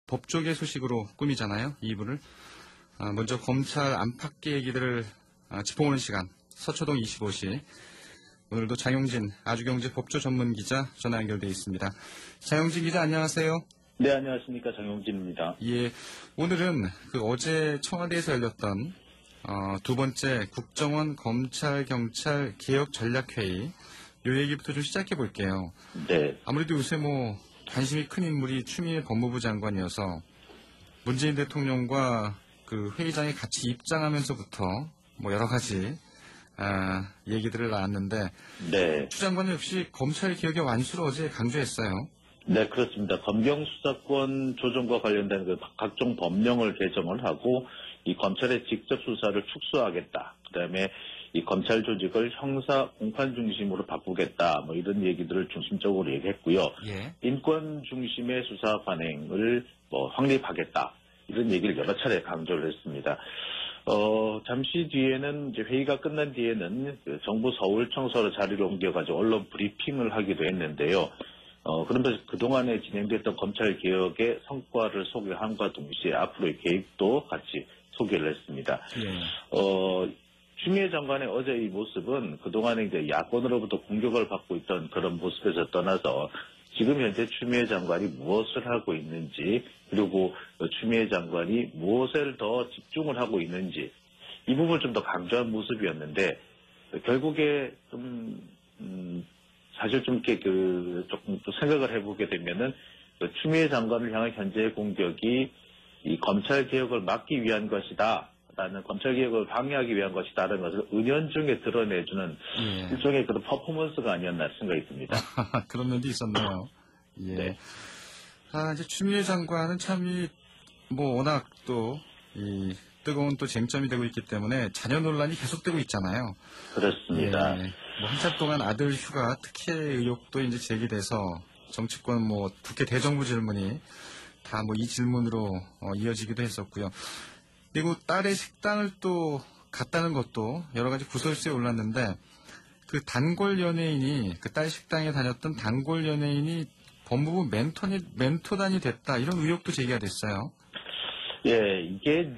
법조계 소식으로 꾸미잖아요. 2부를. 먼저 검찰 안팎의 얘기들을 짚어보는 시간. 서초동 25시. 오늘도 장용진 아주경제 법조 전문 기자 전화 연결돼 있습니다. 장용진 기자 안녕하세요. 네, 안녕하십니까. 장용진입니다. 예, 오늘은 어제 청와대에서 열렸던 두 번째 국정원 검찰 경찰 개혁 전략회의 이 얘기부터 좀 시작해 볼게요. 네. 아무래도 요새 관심이 큰 인물이 추미애 법무부 장관이어서 문재인 대통령과 그 회의장에 같이 입장하면서부터 여러 가지 얘기들을 나왔는데, 네. 추 장관은 역시 검찰 개혁의 완수를 어제 강조했어요. 네, 그렇습니다. 검경 수사권 조정과 관련된 각종 법령을 개정을 하고 이 검찰의 직접 수사를 축소하겠다. 그다음에 이 검찰 조직을 형사 공판 중심으로 바꾸겠다. 이런 얘기들을 중심적으로 얘기했고요. 예. 인권 중심의 수사 관행을 확립하겠다. 이런 얘기를 여러 차례 강조를 했습니다. 잠시 뒤에는 이제 회의가 끝난 뒤에는 정부 서울청사로 자리를 옮겨가지고 언론 브리핑을 하기도 했는데요. 그러면서 그동안에 진행됐던 검찰 개혁의 성과를 소개함과 동시에 앞으로의 계획도 같이 소개를 했습니다. 예. 추미애 장관의 어제 이 모습은 그동안에 이제 야권으로부터 공격을 받고 있던 그런 모습에서 떠나서 지금 현재 추미애 장관이 무엇을 하고 있는지, 그리고 추미애 장관이 무엇을 더 집중을 하고 있는지, 이 부분을 좀 더 강조한 모습이었는데, 결국에 사실 좀 이렇게 조금 또 생각을 해보게 되면은, 추미애 장관을 향한 현재의 공격이 이 검찰 개혁을 막기 위한 것이다. 라는 검찰 개혁을 방해하기 위한 것이다라는 것을 은연중에 드러내주는 일종의 그런 퍼포먼스가 아니었나 생각이 듭니다. 그런 면도 있었네요. 예. 네. 이제 추미애 장관은 참 워낙 또 뜨거운 또 쟁점이 되고 있기 때문에 자녀 논란이 계속되고 있잖아요. 그렇습니다. 예. 한참 동안 아들 휴가 특혜 의혹도 이제 제기돼서 정치권 국회 대정부 질문이 다 이 질문으로 이어지기도 했었고요. 그리고 딸의 식당을 또 갔다는 것도 여러 가지 구설수에 올랐는데, 그 단골 연예인이, 그 딸 식당에 다녔던 단골 연예인이 법무부 멘토단이 됐다, 이런 의혹도 제기가 됐어요. 예, 이게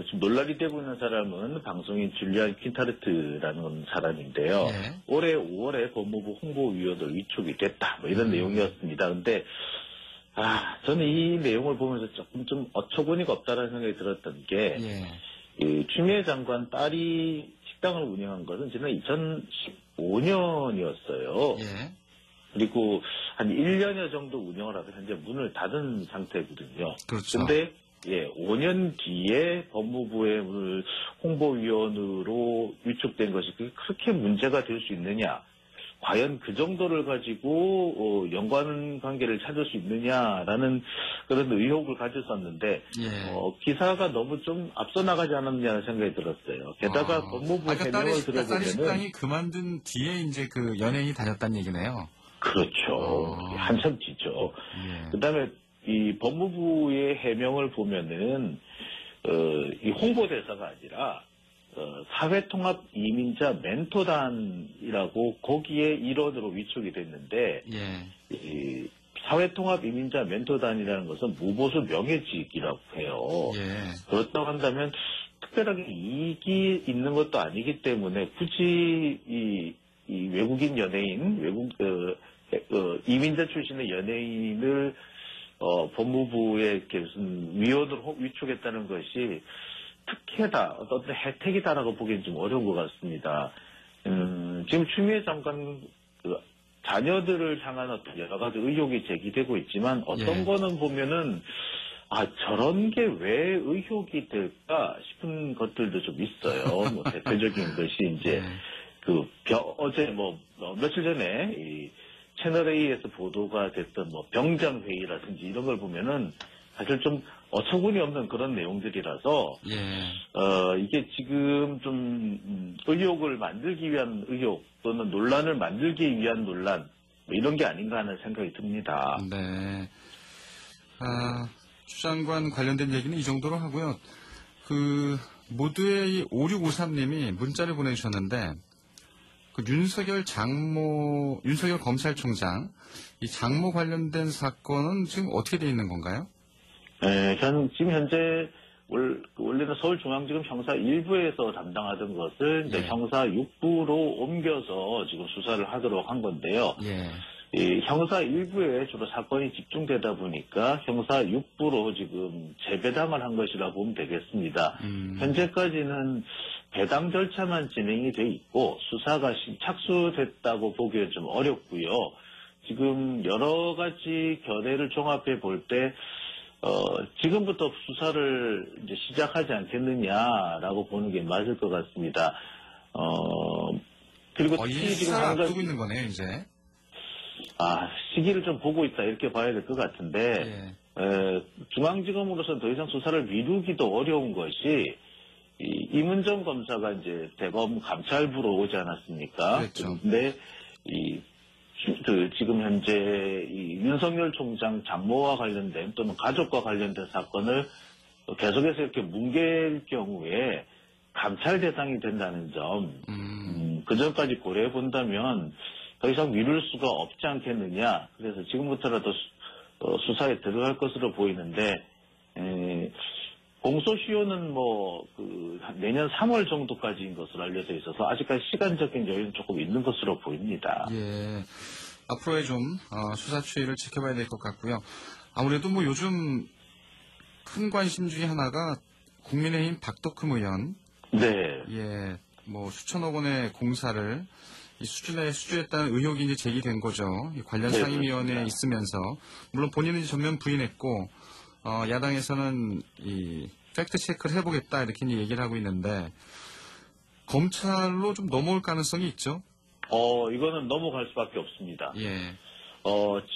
지금 논란이 되고 있는 사람은 방송인 줄리안 퀸타르트라는 사람인데요. 예. 올해 5월에 법무부 홍보위원으로 위촉이 됐다, 이런 내용이었습니다. 근데 저는 이 내용을 보면서 조금 좀 어처구니가 없다라는 생각이 들었던 게, 추미애 장관 딸이 식당을 운영한 것은 지난 2015년이었어요. 예. 그리고 한 1년여 정도 운영을 하고 현재 문을 닫은 상태거든요. 그렇죠. 근데 5년 뒤에 법무부의 홍보위원으로 위촉된 것이 그렇게 문제가 될 수 있느냐? 과연 그 정도를 가지고 연관 관계를 찾을 수 있느냐라는 그런 의혹을 가졌었는데, 기사가 너무 좀 앞서 나가지 않았냐는 생각이 들었어요. 게다가 법무부 해명을 들어보면은 딸의 식당이 그만둔 뒤에 이제 그 연예인이 다녔다는 얘기네요. 그렇죠. 한참 뒤죠. 그다음에 이 법무부의 해명을 보면은 이 홍보대사가 아니라 사회통합 이민자 멘토단이라고 거기에 일원으로 위촉이 됐는데, 이 사회통합 이민자 멘토단이라는 것은 무보수 명예직이라고 해요. 그렇다고 한다면 특별하게 이익이 있는 것도 아니기 때문에 굳이 이 외국인 연예인, 이민자 출신의 연예인을 법무부에 이렇게 무슨 위원으로 위촉했다는 것이 특혜다, 어떤 혜택이다라고 보기엔 좀 어려운 것 같습니다. 지금 추미애 장관 자녀들을 향한 어떤 여러 가지 의혹이 제기되고 있지만 어떤 거는 보면은 저런 게 왜 의혹이 될까 싶은 것들도 좀 있어요. 대표적인 것이 이제 어제 며칠 전에 이 채널A에서 보도가 됐던 병장 회의라든지 이런 걸 보면은 사실 좀 어처구니 없는 그런 내용들이라서 이게 지금 좀 의혹을 만들기 위한 의혹 또는 논란을 만들기 위한 논란 이런 게 아닌가 하는 생각이 듭니다. 네. 추 장관 관련된 얘기는 이 정도로 하고요. 모두의 5653님이 문자를 보내주셨는데 그 윤석열 검찰총장, 이 장모 관련된 사건은 지금 어떻게 돼 있는 건가요? 네, 저는 지금 현재 원래는 서울중앙지검 형사 1부에서 담당하던 것을 이제 예. 형사 6부로 옮겨서 지금 수사를 하도록 한 건데요. 예. 이 형사 1부에 주로 사건이 집중되다 보니까 형사 6부로 지금 재배당을 한 것이라 보면 되겠습니다. 현재까지는 배당 절차만 진행이 돼 있고 수사가 착수됐다고 보기엔 좀 어렵고요. 지금 여러 가지 견해를 종합해 볼 때 지금부터 수사를 이제 시작하지 않겠느냐라고 보는 게 맞을 것 같습니다. 그리고 이 특히 지금 수사를 한 앞두고 있는 거네요, 이제. 시기를 좀 보고 있다 이렇게 봐야 될 것 같은데 중앙지검으로서는 더 이상 수사를 미루기도 어려운 것이 이문정 검사가 이제 대검 감찰부로 오지 않았습니까? 그렇죠. 그런데 지금 현재 이 윤석열 총장 장모와 관련된 또는 가족과 관련된 사건을 계속해서 이렇게 뭉갤 경우에 감찰 대상이 된다는 점, 그 점까지 고려해 본다면 더 이상 미룰 수가 없지 않겠느냐. 그래서 지금부터라도 수사에 들어갈 것으로 보이는데, 공소시효는 내년 3월 정도까지인 것으로 알려져 있어서 아직까지 시간적인 여유는 조금 있는 것으로 보입니다. 예. 앞으로의 좀, 수사 추이를 지켜봐야 될 것 같고요. 아무래도 요즘 큰 관심 중에 하나가 국민의힘 박덕흠 의원. 네. 예. 수천억 원의 공사를 이 수주했다는 의혹이 이제 제기된 거죠. 이 관련 네, 상임위원회에 그렇습니다. 있으면서 물론 본인은 전면 부인했고 야당에서는 이 팩트 체크를 해보겠다 이렇게 이제 얘기를 하고 있는데 검찰로 좀 넘어올 가능성이 있죠. 이거는 넘어갈 수밖에 없습니다. 예.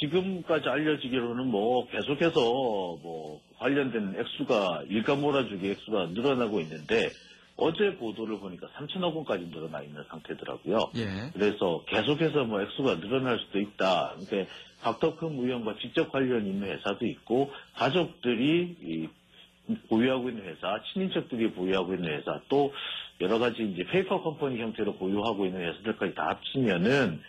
지금까지 알려지기로는 계속해서 관련된 액수가 일감 몰아주기 액수가 늘어나고 있는데 어제 보도를 보니까 3천억 원까지 늘어나 있는 상태더라고요. 예. 그래서 계속해서 액수가 늘어날 수도 있다. 그러니까 박덕흠 의원과 직접 관련 있는 회사도 있고 가족들이 보유하고 있는 회사, 친인척들이 보유하고 있는 회사, 또 여러 가지 이제 페이퍼 컴퍼니 형태로 보유하고 있는 회사들까지 다 합치면은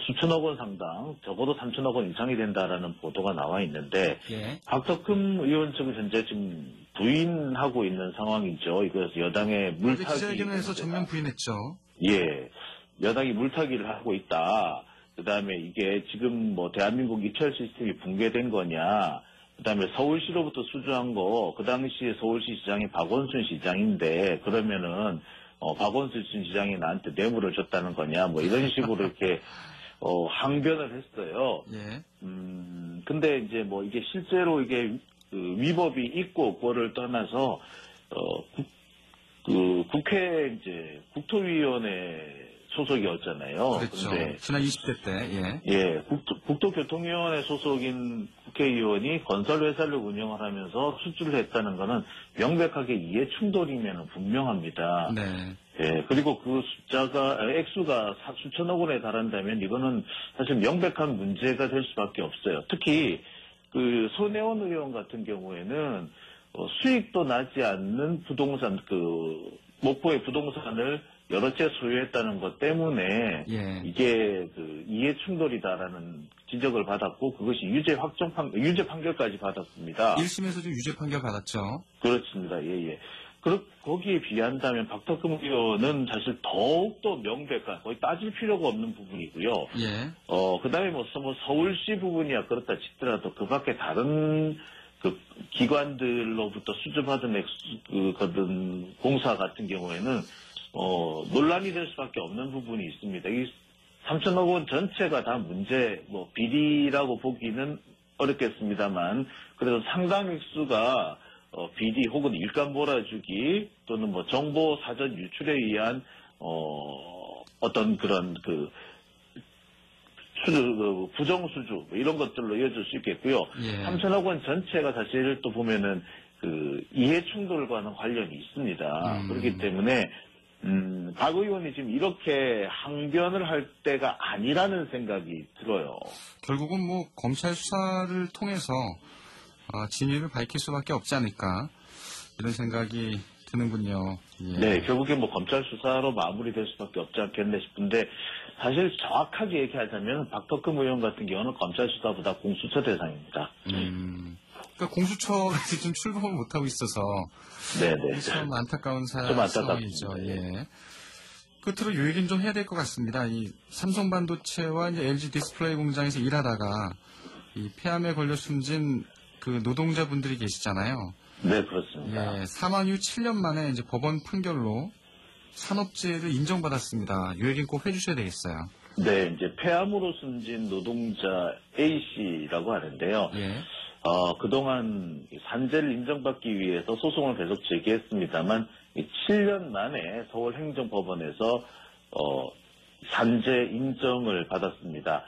수천억 원 상당, 적어도 3천억 원 이상이 된다라는 보도가 나와 있는데, 예. 박덕흠 의원 측은 현재 지금 부인하고 있는 상황이죠. 이것은 여당의 물타기. 기자회견에서 전면 부인했죠. 예. 여당이 물타기를 하고 있다. 그 다음에 이게 지금 대한민국 입찰 시스템이 붕괴된 거냐. 그 다음에 서울시로부터 수주한 거, 그 당시에 서울시 시장이 박원순 시장인데, 그러면은, 박원순 시장이 나한테 뇌물을 줬다는 거냐, 이런 식으로 이렇게, 항변을 했어요. 예. 근데 이제 이게 실제로 이게 위법이 있고 없고를 떠나서, 국회 이제 국토위원회 소속이었잖아요. 그렇죠. 근데 지난 20대 때, 예, 국토교통위원회 소속인 국회의원이 건설회사를 운영을 하면서 수주를 했다는 것은 명백하게 이해 충돌이면 분명합니다. 네. 예, 그리고 그 액수가 수천억 원에 달한다면 이거는 사실 명백한 문제가 될 수밖에 없어요. 특히 손혜원 의원 같은 경우에는 수익도 나지 않는 부동산, 목포의 부동산을 여러 채 소유했다는 것 때문에 예. 이게 이해 충돌이다라는 지적을 받았고 그것이 유죄 판결까지 받았습니다. 1심에서 좀 유죄 판결 받았죠. 그렇습니다. 예. 거기에 비한다면 박덕흠 의원은 사실 더욱더 명백한, 거의 따질 필요가 없는 부분이고요. 예. 그 다음에 서울시 부분이야 그렇다 치더라도 그 밖에 다른 기관들로부터 수주받은 공사 같은 경우에는 논란이 될 수밖에 없는 부분이 있습니다. 이 3천억 원 전체가 다 비리라고 보기는 어렵겠습니다만, 그래도 상당 액수가 비리 혹은 일감 몰아주기 또는 정보 사전 유출에 의한 어떤 그런 부정수주 이런 것들로 이어질 수 있겠고요. 예. 3천억 원 전체가 사실 또 보면은 이해 충돌과는 관련이 있습니다. 그렇기 때문에 박 의원이 지금 이렇게 항변을 할 때가 아니라는 생각이 들어요. 결국은 검찰 수사를 통해서 진위를 밝힐 수밖에 없지 않을까 이런 생각이 드는군요. 예. 네, 결국에 뭐 검찰 수사로 마무리될 수밖에 없지 않겠네 싶은데 사실 정확하게 얘기하자면 박덕흠 의원 같은 경우는 검찰 수사보다 공수처 대상입니다. 그러니까 공수처가 지금 출범을 못하고 있어서 네네. 참 안타까운 좀 안타깝습니다. 상황이죠. 예. 끝으로 요 얘기는 좀 해야 될 것 같습니다. 이 삼성 반도체와 이제 LG 디스플레이 공장에서 일하다가 이 폐암에 걸려 숨진 그 노동자분들이 계시잖아요. 네, 그렇습니다. 예, 사망 이후 7년 만에 이제 법원 판결로 산업재해를 인정받았습니다. 요 얘기는 꼭 해주셔야 되겠어요. 네, 이제 폐암으로 숨진 노동자 A씨라고 하는데요. 예. 그동안 산재를 인정받기 위해서 소송을 계속 제기했습니다만 7년 만에 서울행정법원에서 산재 인정을 받았습니다.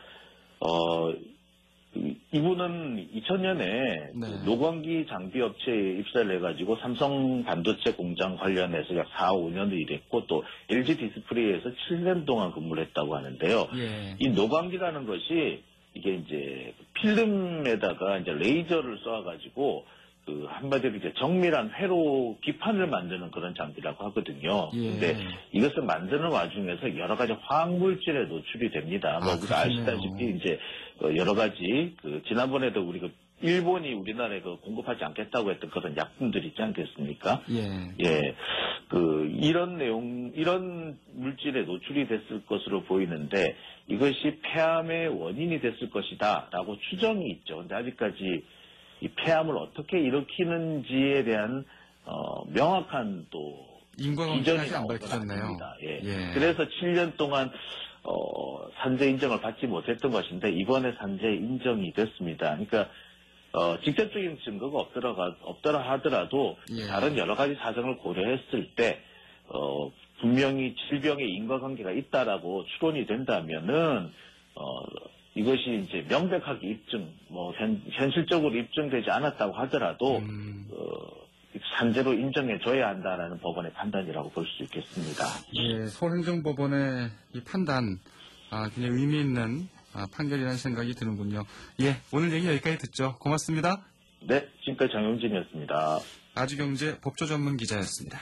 이분은 2000년에 네. 노광기 장비업체에 입사를 해가지고 삼성 반도체 공장 관련해서 약 4, 5년을 일했고 또 LG 디스플레이에서 7년 동안 근무를 했다고 하는데요. 예. 이 노광기라는 것이 이게 이제 필름에다가 이제 레이저를 쏘아가지고 그 한마디로 이제 정밀한 회로 기판을 만드는 그런 장비라고 하거든요. 예. 근데 이것을 만드는 와중에서 여러 가지 화학물질에 노출이 됩니다. 뭐 우리가 아시다시피 이제 여러 가지 그 지난번에도 우리 그 일본이 우리나라에 그 공급하지 않겠다고 했던 그런 약품들 있지 않겠습니까? 예. 예. 이런 물질에 노출이 됐을 것으로 보이는데 이것이 폐암의 원인이 됐을 것이다라고 추정이 있죠. 근데 아직까지 이 폐암을 어떻게 일으키는지에 대한 명확한 또 인과관계가 기전이 아직 안 나온 건 밝혀졌네요. 아닙니다. 예. 예. 그래서 7년 동안 산재 인정을 받지 못했던 것인데 이번에 산재 인정이 됐습니다. 그러니까 직접적인 증거가 없더라 하더라도 예. 다른 여러 가지 사정을 고려했을 때 분명히 질병의 인과관계가 있다라고 추론이 된다면은 이것이 이제 명백하게 입증, 현실적으로 입증되지 않았다고 하더라도 산재로 인정해줘야 한다라는 법원의 판단이라고 볼 수 있겠습니다. 예, 서울행정법원의 이 판단, 굉장히 의미 있는 판결이라는 생각이 드는군요. 예, 오늘 얘기 여기까지 듣죠. 고맙습니다. 네, 지금까지 장용진이었습니다. 아주경제 법조 전문 기자였습니다.